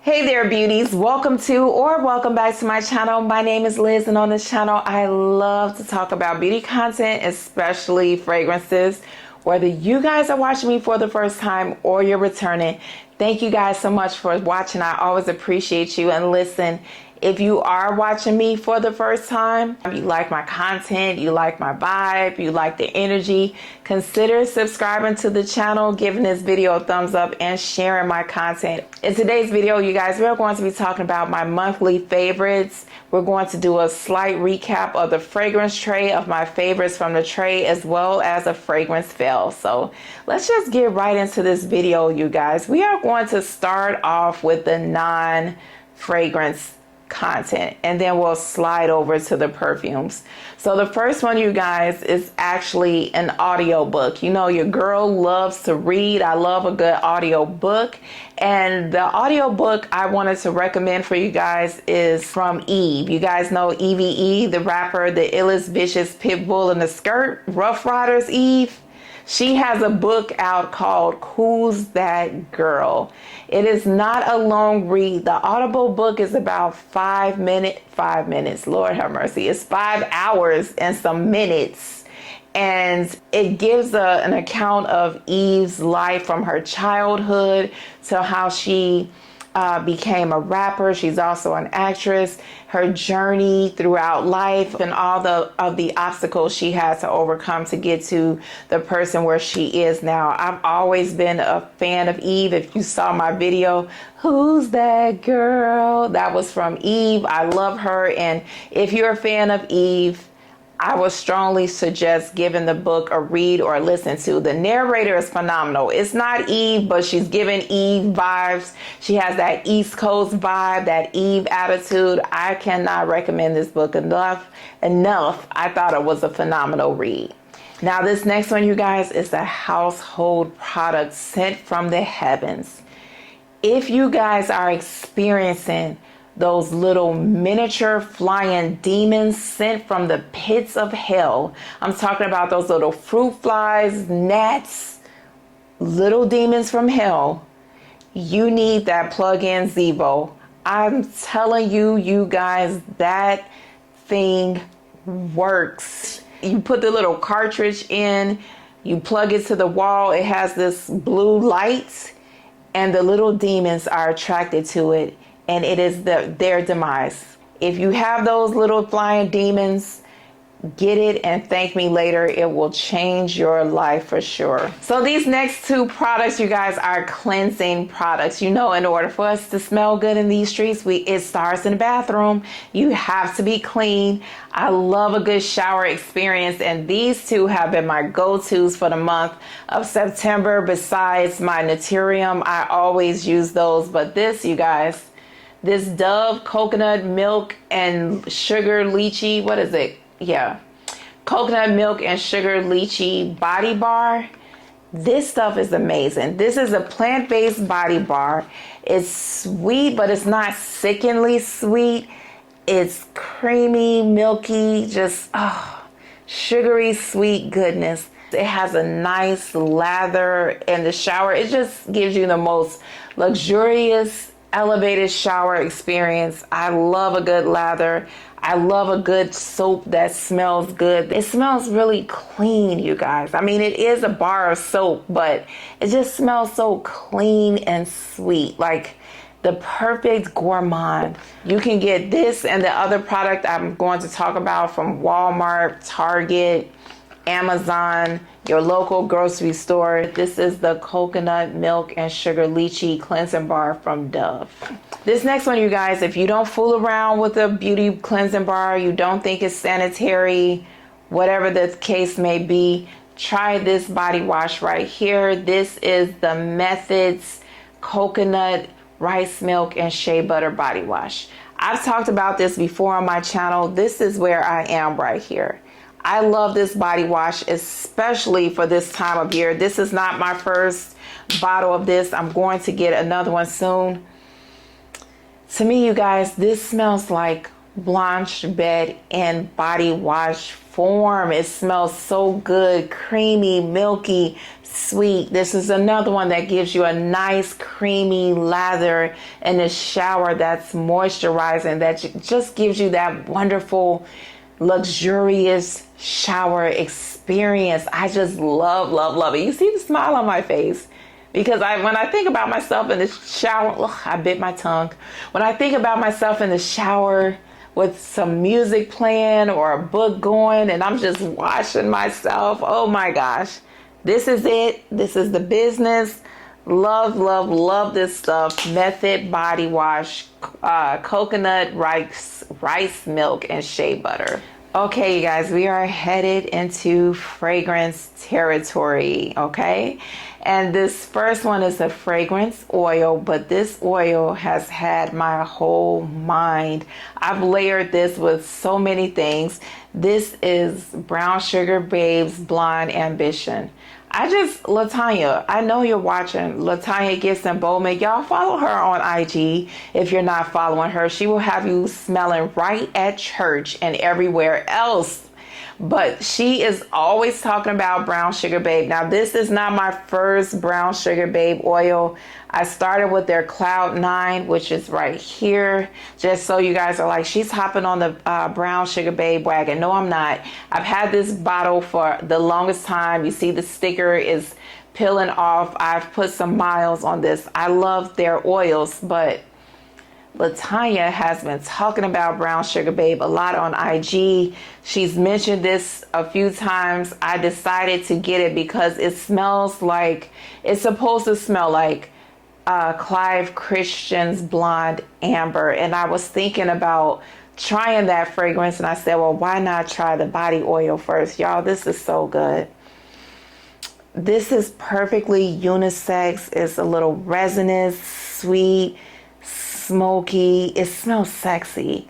Hey there beauties, welcome to or welcome back to my channel. My name is Liz and on this channel I love to talk about beauty content, especially fragrances. Whether you guys are watching me for the first time or you're returning, thank you guys so much for watching. I always appreciate you. And listen, if you are watching me for the first time, you like my content, you like my vibe, you like the energy, consider subscribing to the channel, giving this video a thumbs up, and sharing my content. In today's video, you guys, we're going to be talking about my monthly favorites. We're going to do a slight recap of the fragrance tray of my favorites from the tray, as well as a fragrance fail. So let's just get right into this video, you guys. We are going to start off with the non-fragrance content, and then we'll slide over to the perfumes. So the first one, you guys, is actually an audio book. You know, your girl loves to read. I love a good audio book, and the audio book I wanted to recommend for you guys is from Eve. You guys know EVE, the rapper, the illest vicious pit bull in the skirt, Rough Riders Eve. She has a book out called Who's That Girl? It is not a long read. The Audible book is about 5 minutes, Lord have mercy. It's 5 hours and some minutes. And it gives an account of Eve's life from her childhood to how she became a rapper. She's also an actress, her journey throughout life, and all of the obstacles she had to overcome to get to the person where she is now. I've always been a fan of Eve. If you saw my video, Who's That Girl? That was from Eve. I love her. And if you're a fan of Eve, I would strongly suggest giving the book a read or listen to. The narrator is phenomenal. It's not Eve, but she's giving Eve vibes. She has that East Coast vibe, that Eve attitude. I cannot recommend this book enough. I thought it was a phenomenal read. Now, this next one, you guys, is a household product sent from the heavens. If you guys are experiencing those little miniature flying demons sent from the pits of hell, I'm talking about those little fruit flies, gnats, little demons from hell, you need that plug-in Zevo. I'm telling you, you guys, that thing works. You put the little cartridge in, you plug it to the wall, it has this blue light, and the little demons are attracted to it, and it is their demise. If you have those little flying demons, get it and thank me later. It will change your life for sure. So these next two products, you guys, are cleansing products. You know, in order for us to smell good in these streets, it starts in the bathroom. You have to be clean. I love a good shower experience, and these two have been my go-tos for the month of September. Besides my Naturium, I always use those, but this, you guys, this Dove coconut milk and sugar lychee, what is it? Yeah, coconut milk and sugar lychee body bar. This stuff is amazing. This is a plant-based body bar. It's sweet, but it's not sickeningly sweet. It's creamy, milky, just sugary sweet goodness. It has a nice lather in the shower. It just gives you the most luxurious elevated shower experience. I love a good lather. I love a good soap that smells good. It smells really clean, you guys. I mean, it is a bar of soap, but it just smells so clean and sweet, like the perfect gourmand. You can get this and the other product I'm going to talk about from Walmart, Target, Amazon, your local grocery store. This is the coconut milk and sugar lychee cleansing bar from Dove. This next one, you guys, if you don't fool around with a beauty cleansing bar, you don't think it's sanitary, whatever the case may be, try this body wash right here. This is the Methods Coconut Rice Milk and Shea Butter Body Wash. I've talked about this before on my channel. This is where I am right here. I love this body wash, especially for this time of year. This is not my first bottle of this. I'm going to get another one soon. To me, you guys, this smells like Blanche Bed and body wash form. It smells so good, creamy, milky, sweet. This is another one that gives you a nice creamy lather in the shower that's moisturizing, that just gives you that wonderful, luxurious shower experience. I just love, love, love it. You see the smile on my face? Because when I think about myself in the shower, I bit my tongue. When I think about myself in the shower with some music playing or a book going and I'm just washing myself, oh my gosh, this is it. This is the business. Love, love, love this stuff. Method Body Wash, coconut, rice milk, and shea butter. Okay, you guys, we are headed into fragrance territory, okay? And this first one is a fragrance oil, but this oil has had my whole mind. I've layered this with so many things. This is Brown Sugar Babe's Blonde Ambition. Latanya, I know you're watching. Latanya Gibson Bowman. Y'all follow her on IG if you're not following her. She will have you smelling right at church and everywhere else. But she is always talking about Brown Sugar Babe. Now, this is not my first Brown Sugar Babe oil. I started with their Cloud 9, which is right here. Just so you guys are like, she's hopping on the Brown Sugar Babe wagon. No, I'm not. I've had this bottle for the longest time. You see the sticker is peeling off. I've put some miles on this. I love their oils, but Latanya has been talking about Brown Sugar Babe a lot on IG. She's mentioned this a few times. I decided to get it because it smells like, it's supposed to smell like Clive Christian's Blonde Amber. And I was thinking about trying that fragrance and I said, well, why not try the body oil first? Y'all, this is so good. This is perfectly unisex. It's a little resinous, sweet, smoky. It smells sexy.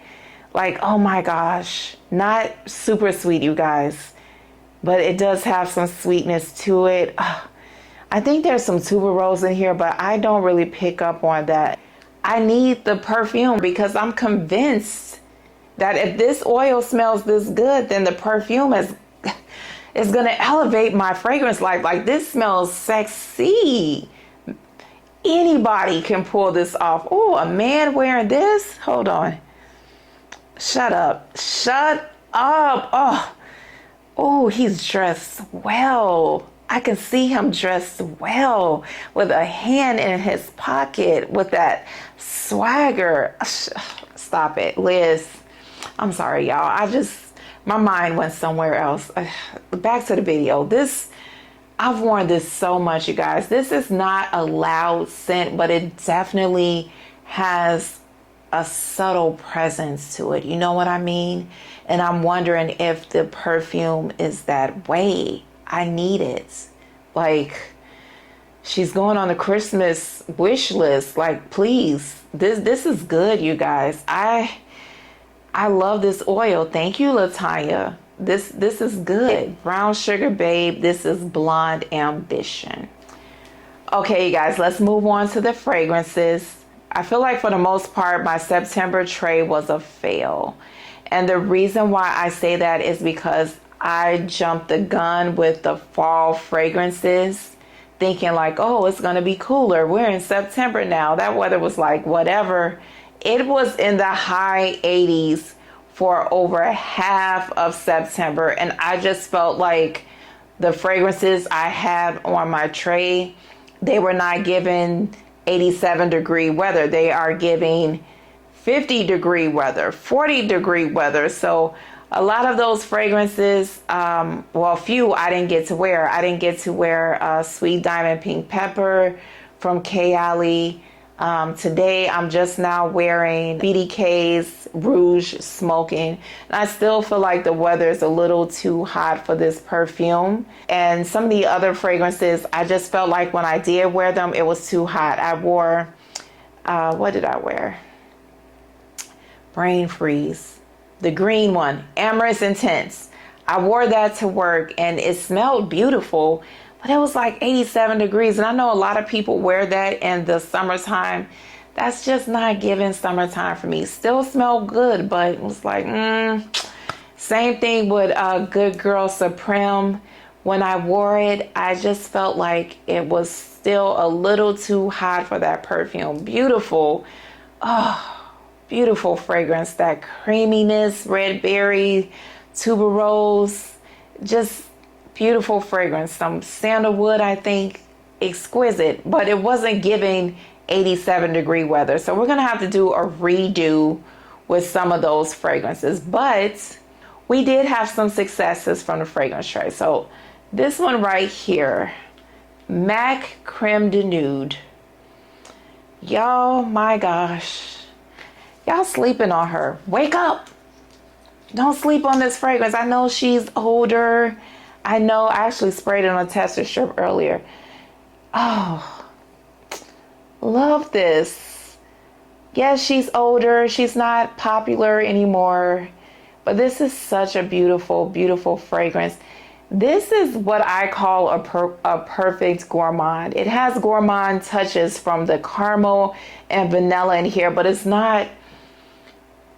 Like, oh my gosh, not super sweet, you guys, but it does have some sweetness to it. I think there's some tuberose in here, but I don't really pick up on that. I need the perfume because I'm convinced that if this oil smells this good, then the perfume is going to elevate my fragrance life. Like, this smells sexy. Anybody can pull this off. Oh, a man wearing this? Hold on. Shut up. Shut up. Oh, he's dressed well. I can see him dressed well with a hand in his pocket with that swagger. Stop it, Liz. I'm sorry, y'all. My mind went somewhere else. Back to the video. I've worn this so much, you guys. This is not a loud scent, but it definitely has a subtle presence to it. You know what I mean? And I'm wondering if the perfume is that way. I need it. Like, she's going on the Christmas wish list. Like, please, this is good, you guys. I love this oil. Thank you, Latanya. This is good. Brown Sugar Babe. This is Blonde Ambition. Okay, you guys, let's move on to the fragrances. I feel like for the most part, my September tray was a fail. And the reason why I say that is because I jumped the gun with the fall fragrances, thinking like, oh, it's going to be cooler. We're in September now. That weather was like whatever. It was in the high 80s for over half of September. And I just felt like the fragrances I had on my tray, they were not giving 87-degree weather. They are giving 50-degree weather, 40-degree weather. So a lot of those fragrances, well, few I didn't get to wear. I didn't get to wear Sweet Diamond Pink Pepper from Kayali. Today I'm just now wearing BDK's Rouge Smoking. And I still feel like the weather is a little too hot for this perfume. And some of the other fragrances, I just felt like when I did wear them, it was too hot. I wore, what did I wear? Brain Freeze. The green one, Amorous Intense. I wore that to work and it smelled beautiful, but it was like 87 degrees. And I know a lot of people wear that in the summertime. That's just not giving summertime for me. Still smell good, but it was like, Same thing with Good Girl Supreme. When I wore it, I just felt like it was still a little too hot for that perfume. Beautiful. Oh, beautiful fragrance. That creaminess, red berry, tuberose, just beautiful fragrance. Some sandalwood, I think, exquisite, but it wasn't giving 87-degree weather. So we're gonna have to do a redo with some of those fragrances, but we did have some successes from the fragrance tray. So this one right here, MAC Creme de Nude. Y'all, my gosh, y'all sleeping on her. Wake up. Don't sleep on this fragrance. I know she's older. I know I actually sprayed it on a tester strip earlier. Oh, love this. Yes, she's older. She's not popular anymore. But this is such a beautiful, beautiful fragrance. This is what I call a perfect gourmand. It has gourmand touches from the caramel and vanilla in here, but it's not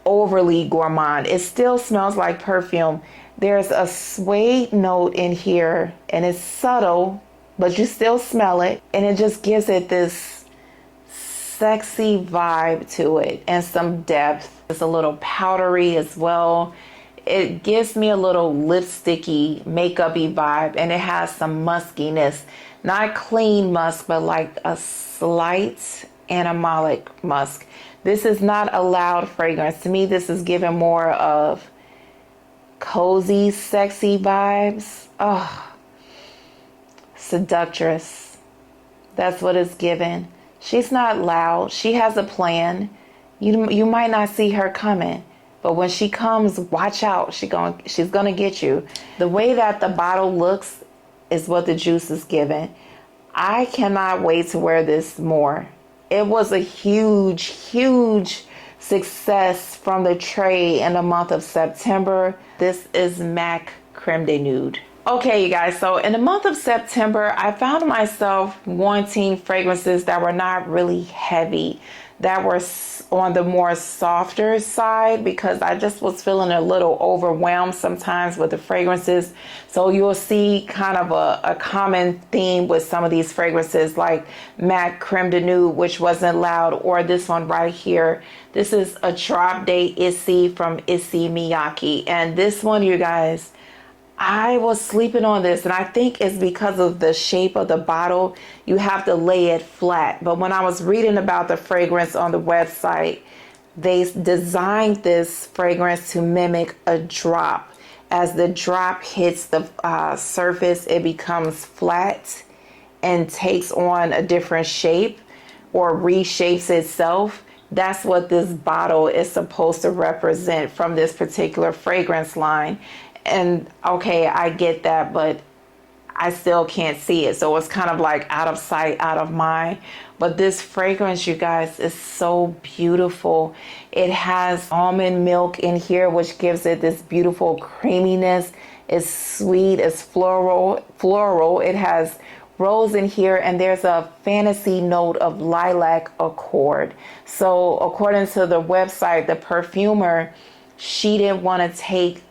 overly gourmand. It still smells like perfume. There's a suede note in here, and it's subtle, but you still smell it, and it just gives it this sexy vibe to it and some depth. It's a little powdery as well. It gives me a little lipsticky, makeup-y vibe, and it has some muskiness. Not clean musk, but like a slight animalic musk. This is not a loud fragrance. To me, this is giving more of cozy, sexy vibes. Oh, seductress. That's what it's given. She's not loud. She has a plan. You might not see her coming, but when she comes, watch out. She's gonna get you. The way that the bottle looks is what the juice is giving. I cannot wait to wear this more. It was a huge, huge success from the tray in the month of September. This is MAC Creme de Nude. Okay, you guys, so in the month of September, I found myself wanting fragrances that were not really heavy, that were on the more softer side, because I just was feeling a little overwhelmed sometimes with the fragrances. So you'll see kind of a common theme with some of these fragrances, like MAC Creme de Nude, which wasn't loud, or this one right here. This is a Drop Day Issey from Issey Miyake. And this one, you guys, I was sleeping on this, and I think it's because of the shape of the bottle. You have to lay it flat. But when I was reading about the fragrance on the website, they designed this fragrance to mimic a drop. As the drop hits the surface, it becomes flat and takes on a different shape or reshapes itself. That's what this bottle is supposed to represent from this particular fragrance line. And okay, I get that, but I still can't see it. So it's kind of like out of sight, out of mind. But this fragrance, you guys, is so beautiful. It has almond milk in here, which gives it this beautiful creaminess. It's sweet, it's floral. It has rose in here, and there's a fantasy note of lilac accord. So according to the website, the perfumer, she didn't want to take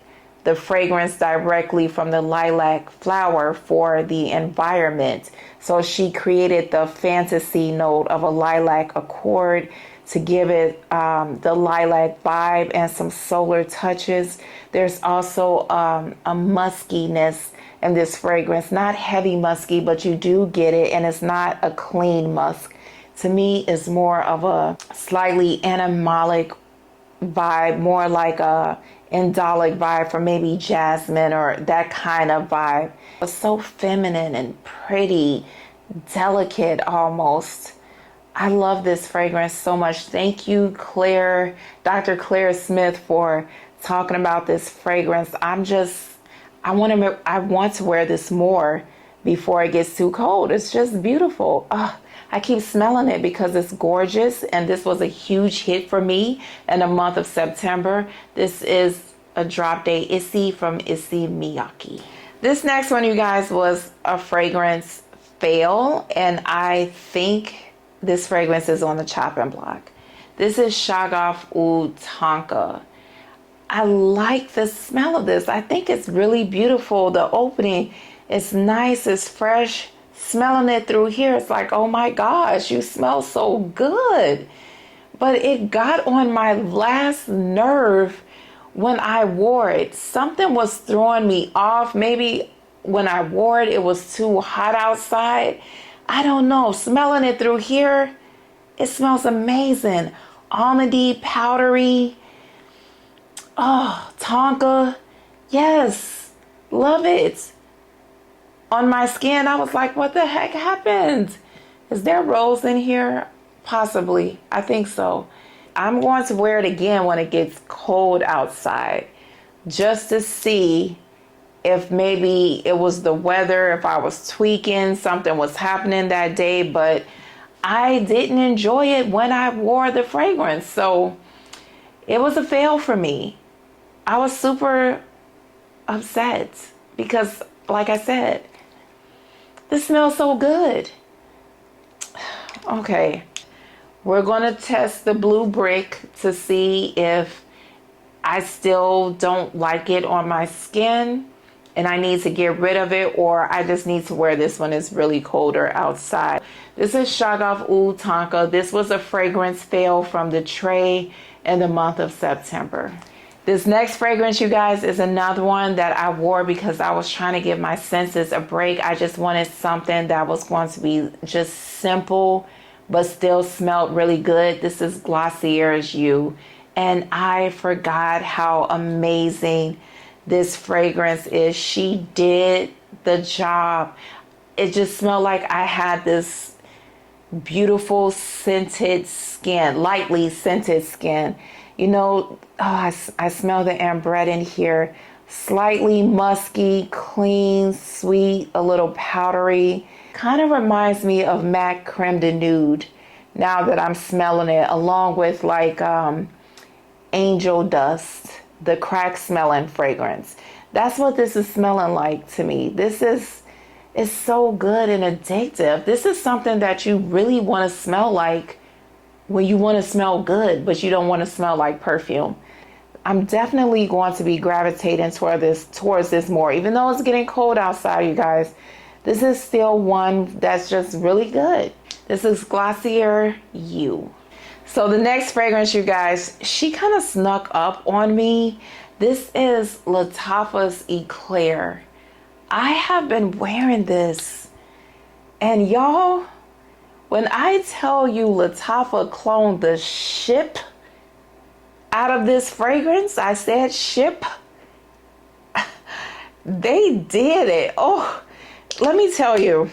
the fragrance directly from the lilac flower for the environment. So she created the fantasy note of a lilac accord to give it the lilac vibe and some solar touches. There's also a muskiness in this fragrance, not heavy musky, but you do get it, and it's not a clean musk. To me, it's more of a slightly animalic vibe, more like a indolic vibe for maybe jasmine or that kind of vibe. It's so feminine and pretty, delicate almost. I love this fragrance so much. Thank you, Claire, Dr. Claire Smith, for talking about this fragrance. I want to wear this more before it gets too cold. It's just beautiful. I keep smelling it because it's gorgeous, and this was a huge hit for me in the month of September. This is a Drop Day Issey from Issey Miyake. This next one, you guys, was a fragrance fail, and I think this fragrance is on the chopping block. This is Shag U Tonka. I like the smell of this. I think it's really beautiful. The opening is nice, it's fresh. Smelling it through here, it's like, oh my gosh, you smell so good. But it got on my last nerve when I wore it. Something was throwing me off. Maybe when I wore it, it was too hot outside. I don't know. Smelling it through here, it smells amazing. Almondy, powdery. Oh, Tonka. Yes, love it. On my skin, I was like, what the heck happened? Is there rose in here? Possibly. I think so. I'm going to wear it again when it gets cold outside, just to see if maybe it was the weather, if I was tweaking, something was happening that day, but I didn't enjoy it when I wore the fragrance. So it was a fail for me. I was super upset because, like I said, this smells so good. Okay, we're going to test the blue brick to see if I still don't like it on my skin and I need to get rid of it, or I just need to wear this when it's really colder outside. This is Shag U Tonka. This was a fragrance fail from the tray in the month of September. This next fragrance, you guys, is another one that I wore because I was trying to give my senses a break. I just wanted something that was going to be just simple, but still smelled really good. This is Glossier You. And I forgot how amazing this fragrance is. She did the job. It just smelled like I had this beautiful scented skin, lightly scented skin. You know, oh, I smell the ambrette in here. Slightly musky, clean, sweet, a little powdery. Kind of reminds me of MAC Creme de Nude now that I'm smelling it, along with like angel dust, the crack smelling fragrance. That's what this is smelling like to me. This is so good and addictive. This is something that you really want to smell like when you want to smell good, but you don't want to smell like perfume. I'm definitely going to be gravitating towards this more, even though it's getting cold outside, you guys. This is still one that's just really good. This is Glossier You. So the next fragrance, you guys, she kind of snuck up on me. This is Lattafa's Eclair. I have been wearing this, and y'all, when I tell you Lattafa cloned the ship out of this fragrance, I said ship, they did it. Oh, let me tell you,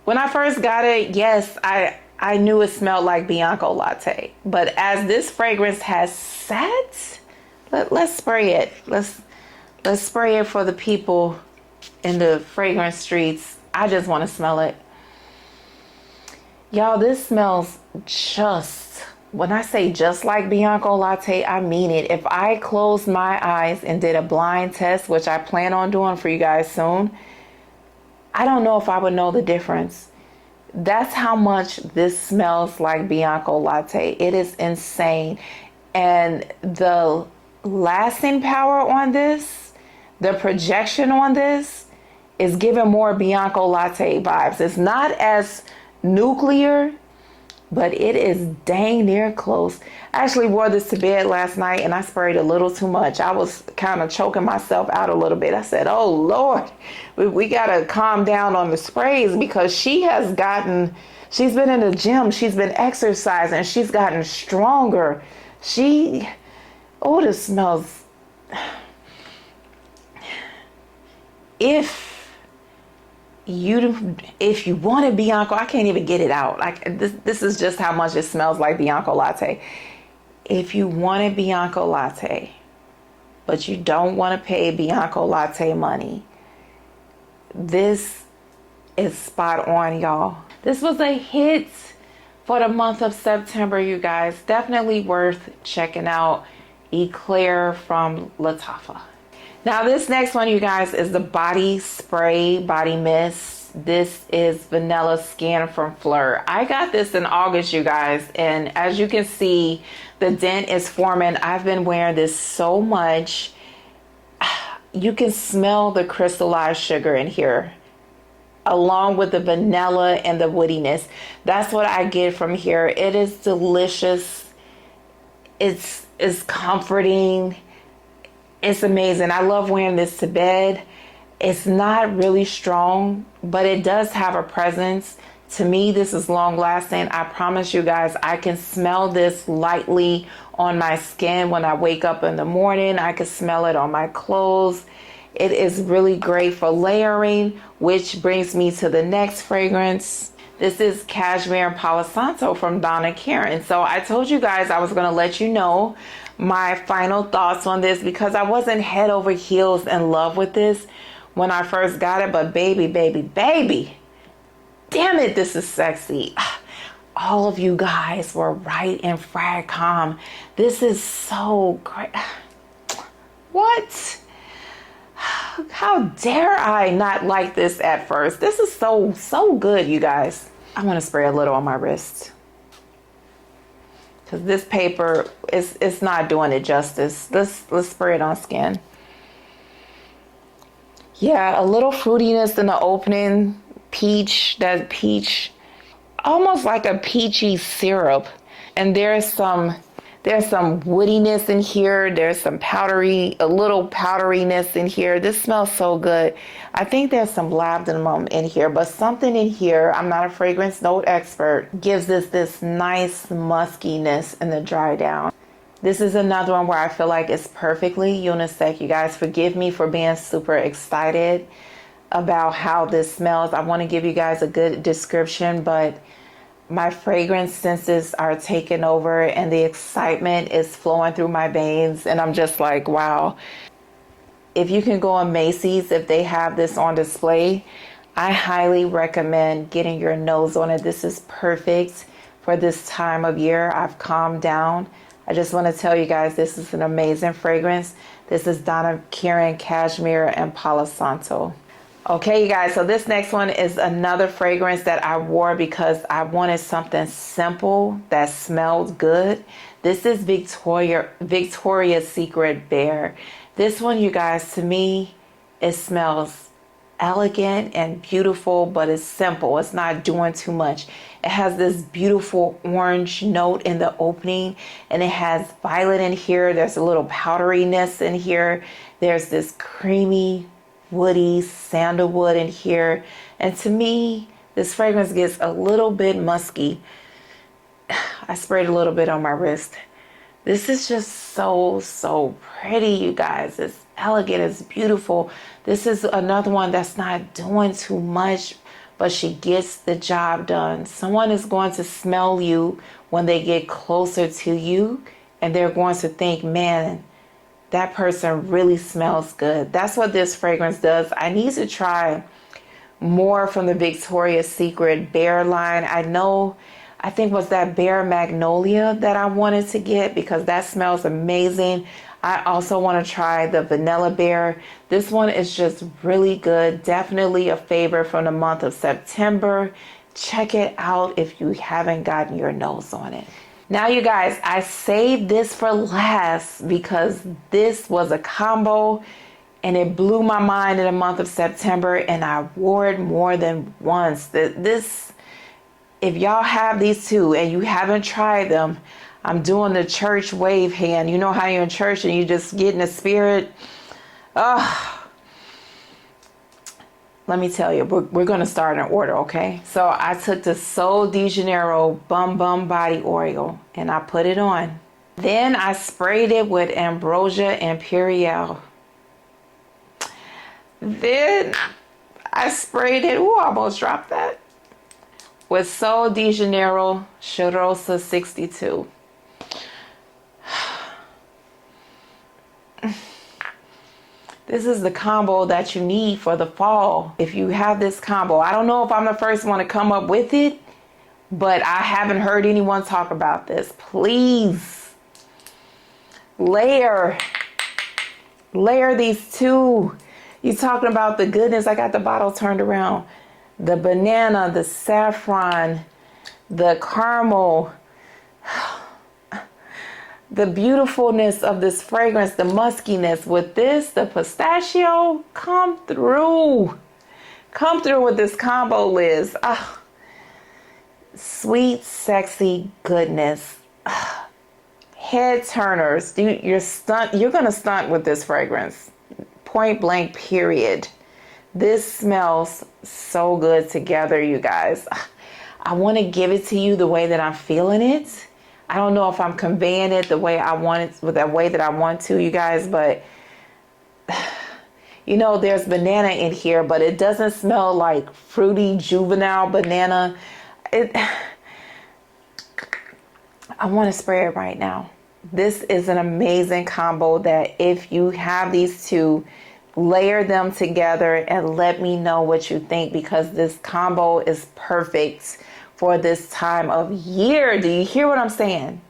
when I first got it, yes, I knew it smelled like Bianco Latte. But as this fragrance has sat, let's spray it. Let's spray it for the people in the fragrance streets. I just want to smell it. Y'all, this smells just, when I say just like Bianco Latte, I mean it. If I closed my eyes and did a blind test, which I plan on doing for you guys soon, I don't know if I would know the difference. That's how much this smells like Bianco Latte. It is insane. And the lasting power on this, the projection on this is giving more Bianco Latte vibes. It's not as nuclear, but it is dang near close. I actually wore this to bed last night and I sprayed a little too much. I was kind of choking myself out a little bit. I said, oh Lord, we gotta calm down on the sprays, because she's been in the gym, she's been exercising, she's gotten stronger. This smells. If you wanted Bianco, I can't even get it out. Like this is just how much it smells like Bianco Latte. If you wanted Bianco Latte, but you don't want to pay Bianco Latte money, this is spot on, y'all. This was a hit for the month of September, you guys. Definitely worth checking out. Eclair from Lattafa. Now this next one, you guys, is the body spray, body mist. This is Vanilla Skin from Fleur. I got this in August, you guys, and as you can see, the dent is forming. I've been wearing this so much. You can smell the crystallized sugar in here, along with the vanilla and the woodiness. That's what I get from here. It is delicious. It's comforting. It's amazing. I love wearing this to bed. It's not really strong, but it does have a presence. To me, this is long lasting. I promise you guys, I can smell this lightly on my skin when I wake up in the morning. I can smell it on my clothes. It is really great for layering, which brings me to the next fragrance. This is Cashmere and Palo Santo from Donna Karan. So I told you guys I was going to let you know my final thoughts on this because I wasn't head over heels in love with this when I first got it. But baby, damn it, this is sexy. All of you guys were right in Fragcom. This is so great. What? How dare I not like this at first? This is so good, you guys. I want to spray a little on my wrist because this paper it's not doing it justice. Let's spray it on skin. Yeah, a little fruitiness in the opening. Peach, almost like a peachy syrup. And there's some woodiness in here. There's some a little powderiness in here. This smells so good. I think there's some labdanum in here, but something in here, I'm not a fragrance note expert, gives this nice muskiness in the dry down. This is another one where I feel like it's perfectly unisex. You guys forgive me for being super excited about how this smells. I want to give you guys a good description, but my fragrance senses are taking over and the excitement is flowing through my veins. And I'm just like, wow. If you can go on Macy's, if they have this on display, I highly recommend getting your nose on it. This is perfect for this time of year. I've calmed down. I just want to tell you guys, this is an amazing fragrance. This is Donna Karan, Cashmere, and Palo Santo. Okay, you guys, so this next one is another fragrance that I wore because I wanted something simple that smelled good. This is Victoria's Secret Bear. This one, you guys, to me, it smells elegant and beautiful, but it's simple. It's not doing too much. It has this beautiful orange note in the opening, and it has violet in here. There's a little powderiness in here. There's this creamy, woody sandalwood in here. And to me, this fragrance gets a little bit musky. I sprayed a little bit on my wrist. This is just so pretty, you guys. It's elegant, it's beautiful. This is another one that's not doing too much, but she gets the job done. Someone is going to smell you when they get closer to you, and they're going to think, man, that person really smells good. That's what this fragrance does. I need to try more from the Victoria's Secret Bear line. I think was that Bear Magnolia that I wanted to get because that smells amazing. I also want to try the Vanilla Bear. This one is just really good. Definitely a favorite from the month of September. Check it out if you haven't gotten your nose on it. Now, you guys, I saved this for last because this was a combo and it blew my mind in the month of September, and I wore it more than once. If y'all have these two and you haven't tried them, I'm doing the church wave hand. You know how you're in church and you just get in the spirit. Let me tell you, we're going to start in order, okay? So I took the Sol de Janeiro Bum Bum Body Oil and I put it on. Then I sprayed it with Ambrosia Imperial. Then I sprayed it, ooh, I almost dropped that, with Sol de Janeiro Cheirosa 62. This is the combo that you need for the fall. If you have this combo, I don't know if I'm the first one to come up with it, but I haven't heard anyone talk about this. Please layer these two. You're talking about the goodness. I got the bottle turned around. The banana, the saffron, the caramel, the beautifulness of this fragrance, the muskiness with this, the pistachio, come through. Come through with this combo, Liz. Ah, sweet, sexy goodness. Ah, head turners. You're gonna stunt with this fragrance. Point blank, period. This smells so good together, you guys. I want to give it to you the way that I'm feeling it. I don't know if I'm conveying it the way I want it, with that way that I want to, you guys, but you know, there's banana in here, but it doesn't smell like fruity juvenile banana. I want to spray it right now. This is an amazing combo that if you have these two, layer them together and let me know what you think, because this combo is perfect for this time of year. Do you hear what I'm saying?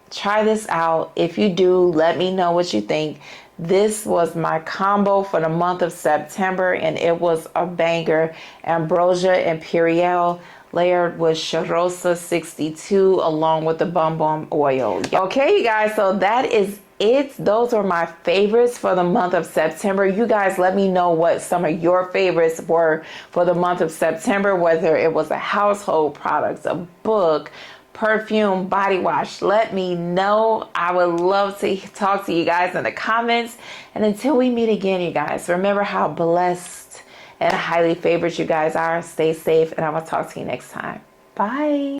Try this out. If you do, let me know what you think. This was my combo for the month of September, and it was a banger. Ambrosia Imperial layered with Charosta 62 along with the Bum Bum oil. Okay, you guys, so that is it. Those are my favorites for the month of September. You guys let me know what some of your favorites were for the month of September, whether it was a household products, a book, perfume, body wash. Let me know. I would love to talk to you guys in the comments. And until we meet again, you guys, remember how blessed and highly favored you guys are. Stay safe, and I will talk to you next time. Bye.